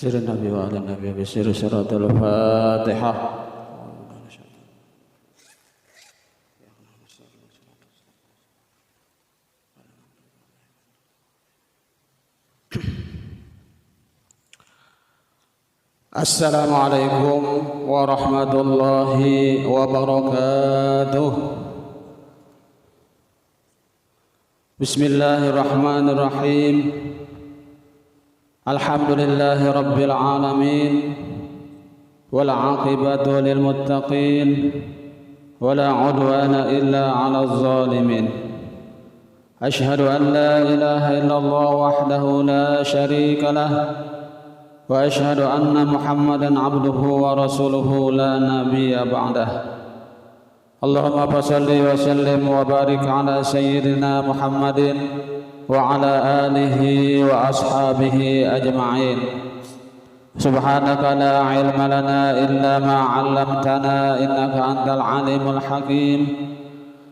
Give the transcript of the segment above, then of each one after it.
سر النبي وآل النبي بسر صراط الفاتحة. Assalamualaikum warahmatullahi wabarakatuh. Bismillahirrahmanirrahim. Alhamdulillahi rabbil alamin. Wal aqibatu lil muttaqin. Wala udwana illa 'alal zalimin. Ashhadu an la ilaha illallah wahdahu la syarika lah. Wa ashhadu anna Muhammadan abduhu wa rasuluhu la nabiyya ba'dah. Allahumma salli wa sallim wa barik ala sayyidina Muhammadin wa ala alihi wa ashabihi ajma'in. Subhanaka la ilma lana illa ma 'allamtana innaka antal alimul hakim.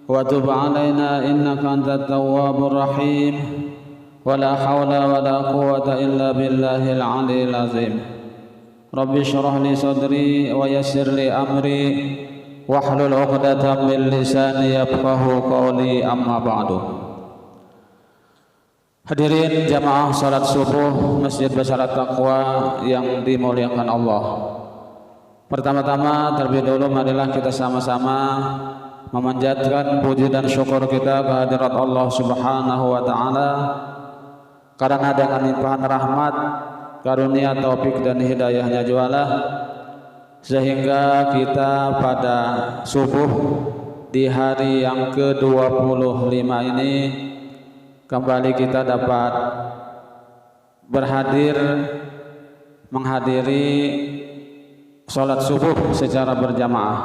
Wa tub alaina innaka antat tawwabur rahim. ولا حول ولا قوة إلا بالله العلي العظيم. رب اشرح لي صدري ويسر لي أمري واحلل عقدة من لساني يفقهوا قولي أما بعد. Hadirin jamaah salat subuh Masjid Basyarat Taqwa yang dimuliakan Allah. Pertama-tama terlebih dahulu marilah kita sama-sama memanjatkan puji dan syukur kita kehadirat Allah Subhanahu wa taala. Karena dengan limpahan rahmat, karunia, taufik dan hidayahnya jualah sehingga kita pada subuh di hari yang ke-25 ini kembali kita dapat menghadiri sholat subuh secara berjamaah.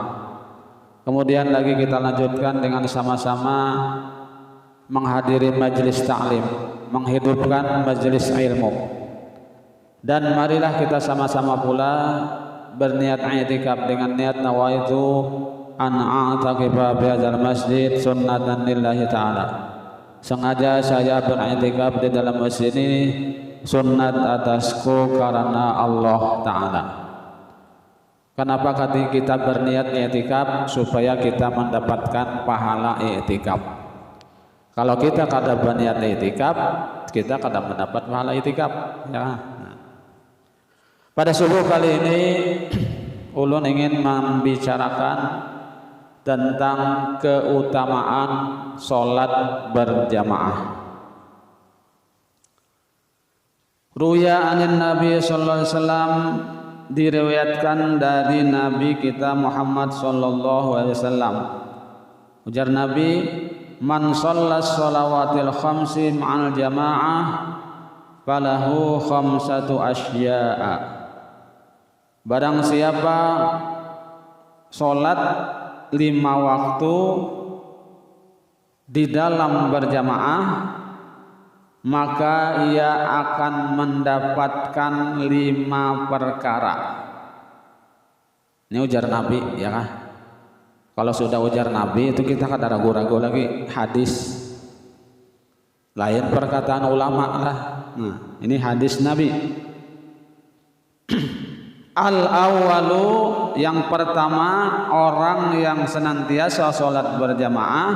Kemudian lagi kita lanjutkan dengan sama-sama menghadiri majelis ta'lim, menghidupkan majelis ilmu. Dan marilah kita sama-sama pula berniat i'tikaf dengan niat nawaitu an a'taqifa bi hadzal masjid sunnatan lillahi ta'ala. Sengaja saya beriktikaf di dalam masjid ini sunnat atasku karena Allah Ta'ala. Kenapa kita berniat i'tikaf? Supaya kita mendapatkan pahala i'tikaf. Kalau kita kada berniat i'tikaf, kita kada mendapat pahala i'tikaf. Ya. Pada subuh kali ini, ulun ingin membicarakan tentang keutamaan sholat berjamaah. Ruya anin Nabi sallallahu alaihi wasallam, diriwayatkan dari Nabi kita Muhammad sallallahu alaihi wasallam. Ujar Nabi, man shallas shalawatil khamsi ma'al jamaah falahu khamsatu asya'a. Barang siapa sholat 5 waktu di dalam berjamaah, maka ia akan mendapatkan 5 perkara. Ini ujar Nabi, ya kan? Kalau sudah ujar Nabi itu kita kada ragu-ragu lagi, hadis. Lain perkataan ulama lah. Nah, ini hadis Nabi. Al-awwalu, yang pertama, orang yang senantiasa sholat berjamaah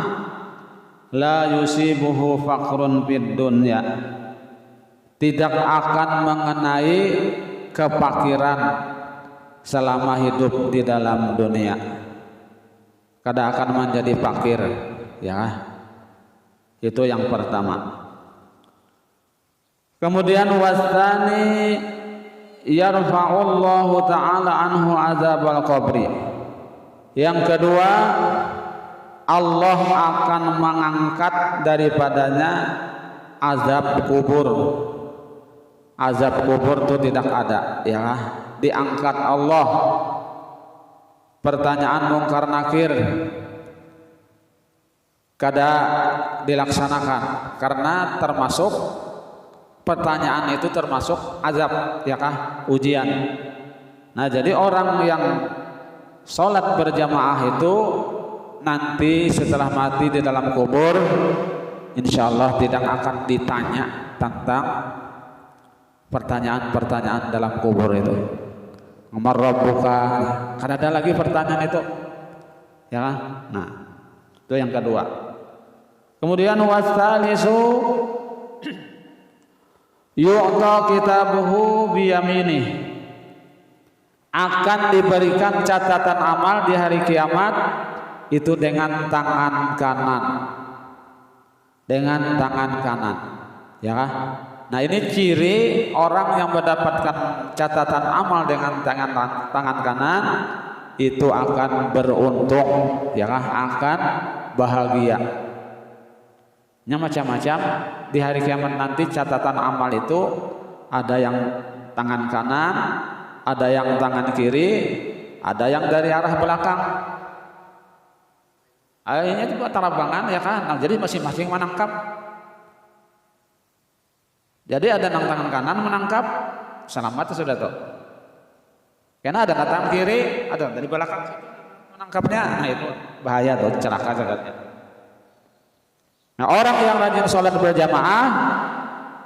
la yusibuhu faqrun fid dunya, tidak akan mengenai kefakiran selama hidup di dalam dunia. Kada akan menjadi fakir, ya. Itu yang pertama. Kemudian wasani yarfa'ullahu ta'ala anhu azabal qabri. Yang kedua, Allah akan mengangkat daripadanya azab kubur. Azab kubur itu tidak ada, ya. Diangkat Allah. Pertanyaan mungkar nakir kada dilaksanakan karena termasuk pertanyaan itu termasuk azab, ya kah, ujian. Nah, jadi orang yang sholat berjamaah itu nanti setelah mati di dalam kubur, insya Allah tidak akan ditanya tentang pertanyaan-pertanyaan dalam kubur itu. Man rabbuka, kan ada lagi pertanyaan itu, ya kan? Nah, itu yang kedua. Kemudian wasalisu yu'ta kitabuhu biyaminih, akan diberikan catatan amal di hari kiamat itu dengan tangan kanan, dengan tangan kanan, ya kan? Nah, ini ciri orang yang mendapatkan catatan amal dengan tangan kanan itu akan beruntung, ya kan? Akan bahagia. Nya macam-macam di hari kiamat nanti catatan amal itu ada yang tangan kanan, ada yang tangan kiri, ada yang dari arah belakang. Akhirnya juga terabangan, ya kan? Nah, jadi masing-masing menangkap. Jadi ada yang tangan kanan menangkap, selamat sudah tuh. Karena ada tangan kiri, ada dari belakang menangkapnya. Nah, itu bahaya tuh, celaka sekali. Nah, orang yang rajin sholat berjamaah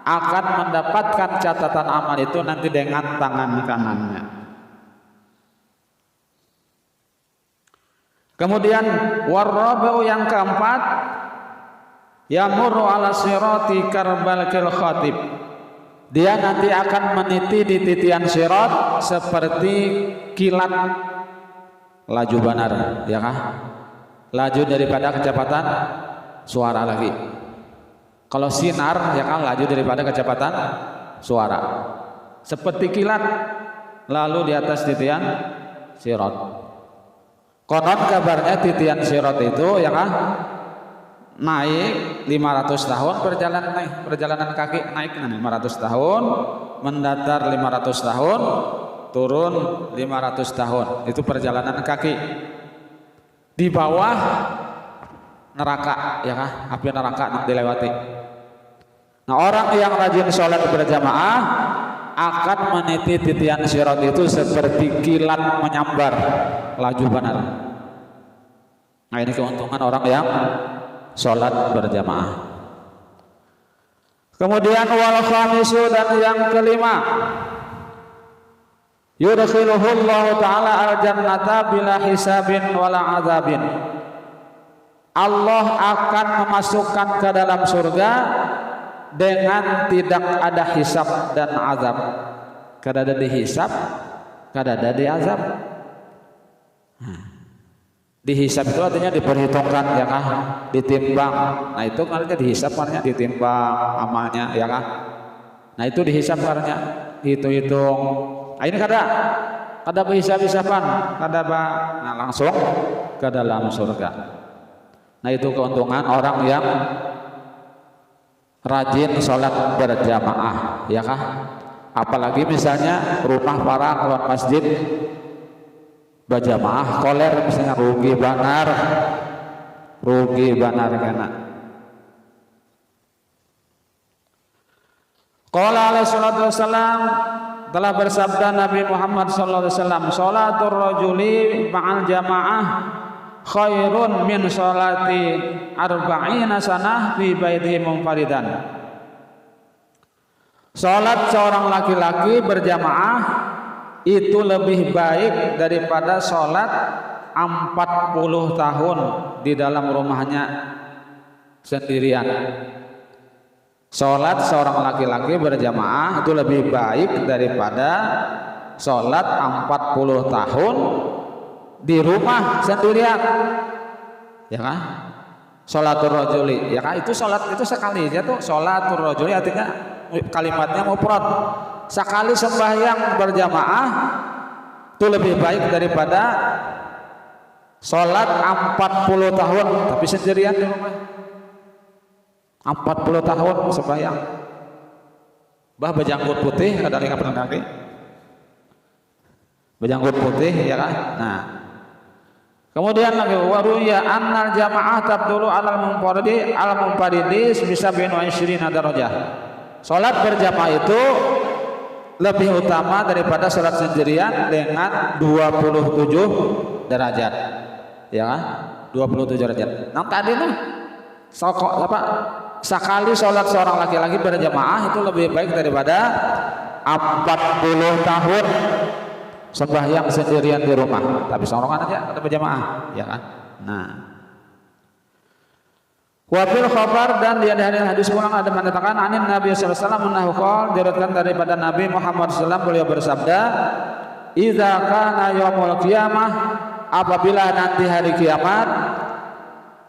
akan mendapatkan catatan amal itu nanti dengan tangan kanannya. Kemudian warrabu yang keempat, yamurru ala sirati karbalkil khatib. Dia nanti akan meniti di titian sirat seperti kilat laju benar, ya kan? Laju daripada kecepatan suara lagi. Kalau sinar, ya kan, laju daripada kecepatan suara. Seperti kilat lalu di atas titian sirat. Konon kabarnya titian sirat itu, ya kan, naik 500 tahun perjalanan kaki, naik 500 tahun, mendatar 500 tahun, turun 500 tahun. Itu perjalanan kaki. Di bawah neraka, ya kan, api neraka yang dilewati. Nah, orang yang rajin sholat berjamaah akan meniti titian sirat itu seperti kilat menyambar, laju benar. Nah, ini keuntungan orang yang sholat berjamaah. Kemudian wal khamisu, dan yang kelima, yudkhiluhullahu ta'ala al-jannata bila hisabin wala azabin. Allah akan memasukkan ke dalam surga dengan tidak ada hisab dan azab. Kada ada dihisab, kada ada diazab. Dihisab itu artinya diperhitungkan, ya kan, ditimbang. Nah, itu artinya dihisab, artinya ditimbang amalnya, ya kan. Nah, itu dihisab artinya hitung-hitung. Nah, ini kada berhisab-hisaban, nah, langsung ke dalam surga. Nah, itu keuntungan orang yang rajin sholat berjamaah, ya kan. Apalagi misalnya rumah para keluar masjid berjamaah koler, misalnya rugi banar kena. Qala alaihi salatu wassalam, telah bersabda Nabi Muhammad sallallahu alaihi wasallam, sholatur rajuli ma'al jamaah khairun min sholati arba'ina sanah fi baitihi munfaridan. Salat seorang laki-laki berjamaah itu lebih baik daripada sholat 40 tahun di dalam rumahnya sendirian. Sholat seorang laki-laki berjamaah itu lebih baik daripada sholat 40 tahun di rumah sendirian, ya kan? Sholatur rajuli, ya kan, itu sholat itu sekali aja tuh. Sholatur rajuli artinya kalimatnya mufrad. Sekali sembahyang berjamaah itu lebih baik daripada sholat 40 tahun tapi sendirian di rumah. 40 tahun sembahyang. Bah bejanggut putih, ada yang pernah kaki. Bejanggut putih, ya kan? Nah, kemudian lagi waruya annal jamaah tabdulu alal munfaridi bisa binu 20 darajah. Salat berjamaah itu lebih utama daripada salat sendirian dengan 27 derajat, ya kan? 27 derajat. Nah, tadi nih sekali salat seorang laki-laki berjamaah itu lebih baik daripada 40 tahun sembahyang sendirian di rumah, tapi sorongan aja atau berjamaah, ya kan? Nah, wafil khabar, dan di hadis ulang ada mengatakan anin Nabi sallallahu alaihi wasallam menahukol, diriwayatkan daripada Nabi Muhammad SAW, beliau bersabda, idza kana yaumul qiyamah, apabila nanti hari kiamat,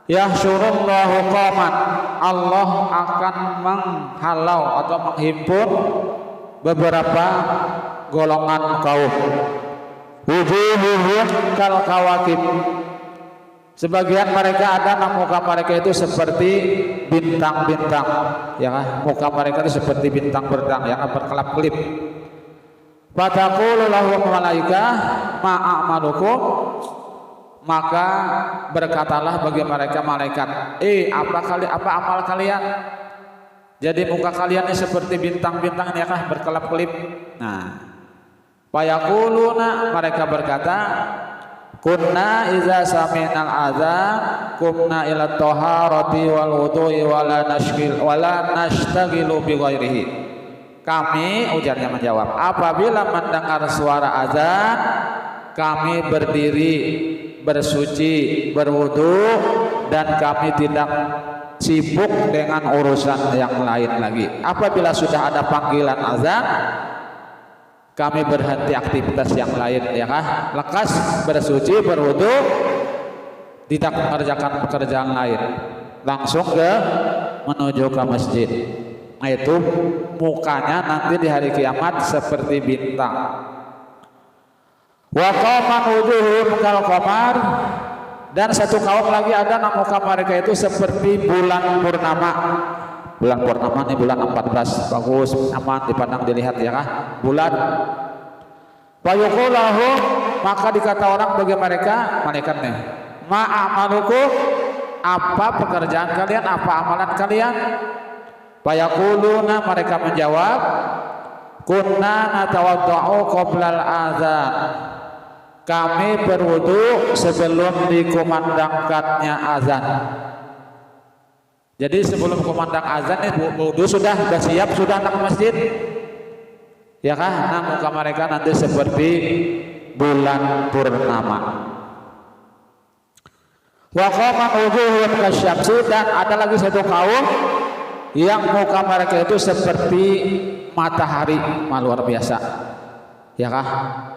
yahsyurullahu qauman, Allah akan menghalau atau menghimpun beberapa golongan kaum, wujuhuhum kal kawakib, sebagian mereka ada muka mereka itu seperti bintang-bintang, ya kan? Muka mereka itu seperti bintang berdang, ya kan, berkelap-kelip. Fataqulu lahum malaikah ma a'malukum, maka berkatalah bagi mereka malaikat, apa amal kalian? Jadi muka kalian ini seperti bintang-bintang, ya kan, berkelap-kelip. Nah, fayaquluna, mereka berkata, kunna iza sami'nal adzan kumna ila taharati wal wudu'i wala nashtagilu bi ghairihi. Kami, ujarnya menjawab, apabila mendengar suara azan, kami berdiri, bersuci, berwudu, dan kami tidak sibuk dengan urusan yang lain lagi. Apabila sudah ada panggilan azan, kami berhenti aktivitas yang lain, ya kan? Lekas bersuci, berwudu, tidak mengerjakan pekerjaan lain, langsung menuju ke masjid. Nah, itu mukanya nanti di hari kiamat seperti bintang. Wa qauman wujuhum kal qamar, dan satu kaum lagi ada muka mereka itu seperti bulan purnama. Bulan purnama ini bulan 14, bagus, aman dipandang dilihat, ya kan? Bulan. Fayuqulahum, maka dikata orang bagi mereka, malaikatnya, ma a'malukum, apa pekerjaan kalian, apa amalan kalian? Fayaquluna, mereka menjawab, kunna natawadda'u qoblal adzan, kami berwudu sebelum dikumandangkannya azan. Jadi sebelum kumandang azan ini wudu sudah siap, sudah nak ke masjid, ya kan? Nah, muka mereka nanti seperti bulan purnama. Wa qauman wujuhum kasyamsi, dan ada lagi satu kaum yang muka mereka itu seperti matahari, luar biasa, ya kan?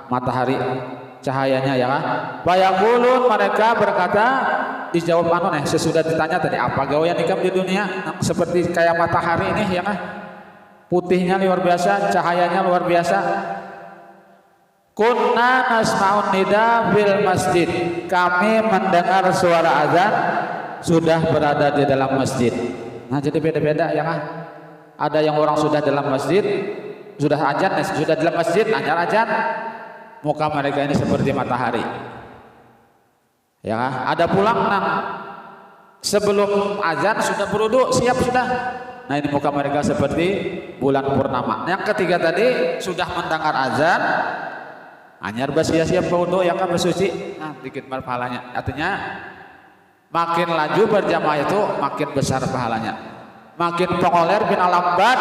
Matahari cahayanya, ya kan? Fayaqulun, mereka berkata, dijawab sesudah ditanya tadi, apa gawean ikam di dunia seperti kayak matahari ini, ya kan? Putihnya luar biasa, cahayanya luar biasa. Kunna nasma'un nida fil masjid, kami mendengar suara azan sudah berada di dalam masjid. Nah, jadi beda-beda, ya kan? Ada yang orang sudah dalam masjid, sudah azan, sudah dalam masjid, anyar azan, muka mereka ini seperti matahari, ya kan? Ada pulang sebelum azan sudah berwudu, siap sudah. Nah, ini muka mereka seperti bulan purnama. Yang ketiga tadi sudah mendengar azan, anyar bersiap-siap berwudu, ya kan, bersuci, nah dikit pahalanya. Artinya makin laju berjamaah itu makin besar pahalanya, makin pengoler bin alambat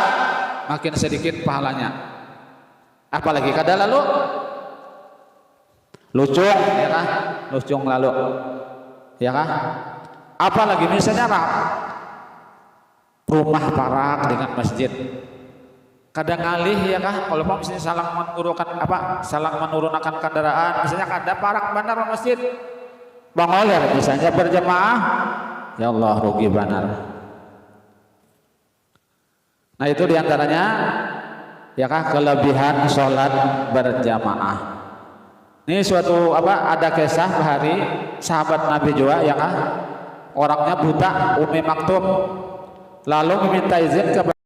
makin sedikit pahalanya. Apalagi kada lalu lucung, ya kan, lucung lalu, ya kan. Apalagi misalnya rumah parak dengan masjid, kadang ngalih, ya kan, kalau mau misalnya salang menurunkan kendaraan, misalnya kada parak benar masjid, bangoler misalnya berjamaah, ya Allah rugi benar. Nah, itu diantaranya, ya kan, kelebihan sholat berjamaah. Ini suatu ada kisah bahari sahabat Nabi juga, ya kan, orangnya buta, Umi Maktum, lalu meminta izin kepada